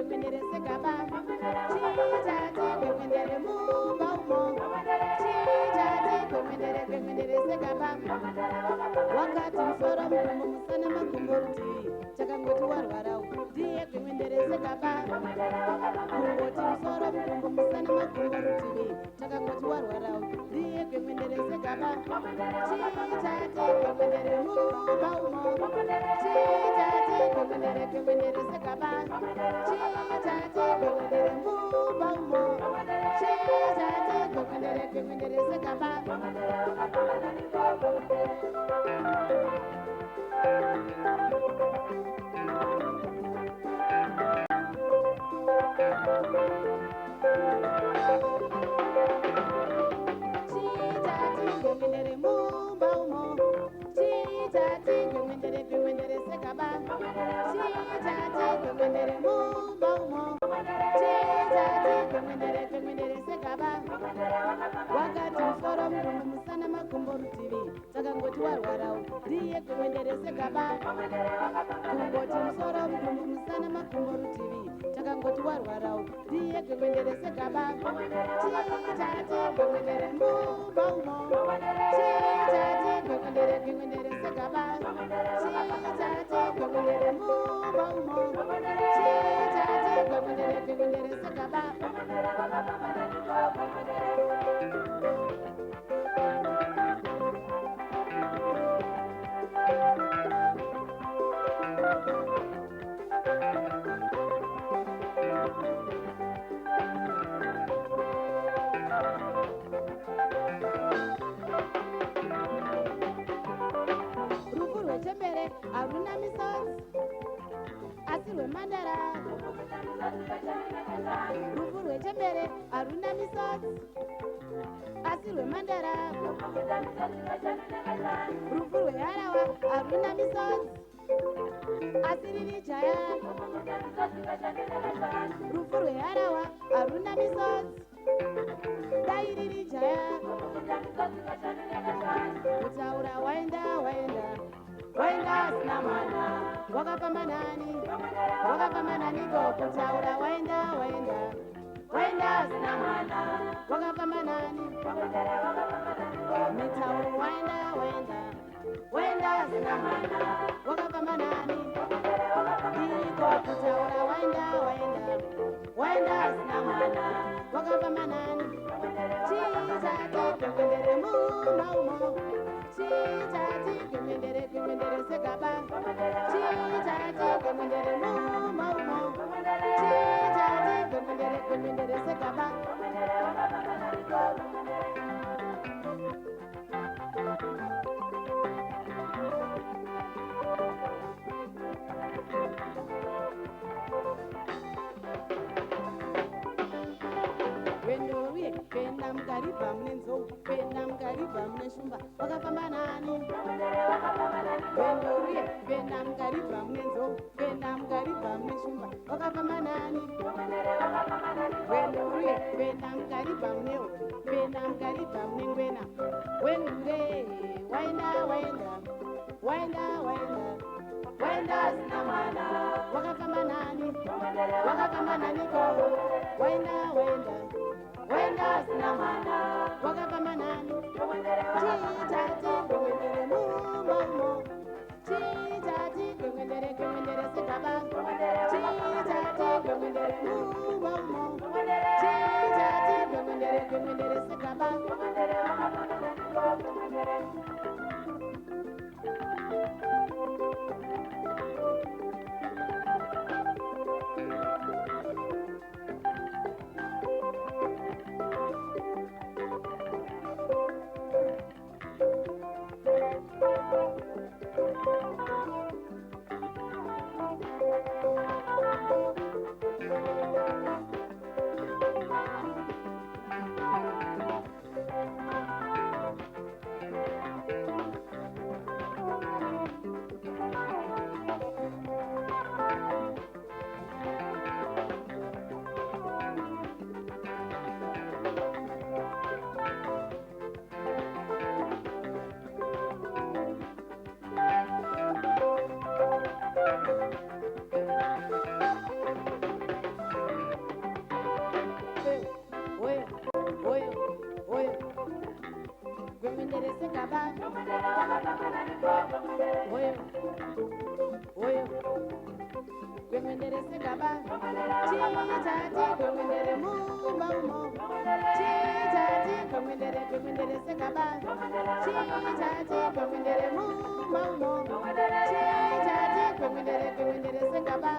gwengwendere segaba. Chitati gwengwendere mumba umo. Chitati gwengwendere gwengwendere segaba. Wakati musoro mukumbo musana makumbo rutivi. Chakangoti warwarawo ndiye gwengwendere segaba. Kungoti musoro mukumbo musana makumbo rutivi. Chakangoti warwarawo ndiye gwengwendere segaba. Chitati gwengwendere mumba umo. Chitati gwengwendere gwengwendere segaba. Chitati gwengwendere mumba umo. Chitati gwengwendere gwengwendere segaba. Chitati gwengwendere mumba umo. Chitati gwengwendere gwengwendere segaba. Chitati gwengwendere mumba umo. Chitati gwengwendere gwengwendere segaba. Wakati musoro mukumbo musana makumbo rutivi. Chakangoti warwarawo ndiye gwengwendere segaba. Kungoti musoro mukumbo musana makumbo rutivi. Chakangoti warwarawo ndiye gwengwendere segaba. Chitati gwengwendere mumba umo. Chitati gwengwendere gwengwendere segaba. Chitati gwengwendere mumba umo. Chitati gwengwendere gwengwendere segaba. Rufu rwechembere haruna misodzi asi rwemandara. Rufu rwechembere haruna misodzi asi rwemandara. Rufu rweharawa haruna misodzi asi riri jaya. Rufu rweharawa haruna misodzi dai riri jaya. Kutaura waenda waenda waenda asina mwana. Wakafamba nani? Wakafamba nani go? Kutaura waenda waenda waenda asina mwana. Wakafamba nani? Mitauro waenda waenda waenda asina mwana. Wakafamba nani? Iko kutaura waenda waenda waenda asina mwana. Wakafamba nani? Chitati gwengwendere mumba umo. Chitati gwengwendere gwengwendere segaba. Chitati gwengwendere mumba umo. Chitati gwengwendere gwengwendere segaba. Gwendouye penda mugariba mune nzou. Penda mugariba mune shumba. Wakafamba nani? Gwendouye penda mugariba mune nzou. Penda mugariba mune shumba. Wakafamba nani? Gwendouye penda mugariba mune hori. Penda mugariba mune ngwena. Gwendure waenda waenda waenda waenda waenda asina mwana. Wakafamba nani? Wakafamba nani ko? Waenda waenda waenda asina mwana. Wakafamba nani? Chitati gwengwendere mumba umo. Chitati gwengwendere gwengwendere segaba. Chitati gwengwendere mumba umo. Chitati gwengwendere gwengwendere segaba. oyo, oyo. Gwengwendere sekaba. Oyo, oyo. Gwengwendere sekaba. Chitati gwengwendere mumba umo. Chitati gwengwendere gwengwendere sekaba. Chitati gwengwendere mumba umo. Chitati gwengwendere gwengwendere sekaba.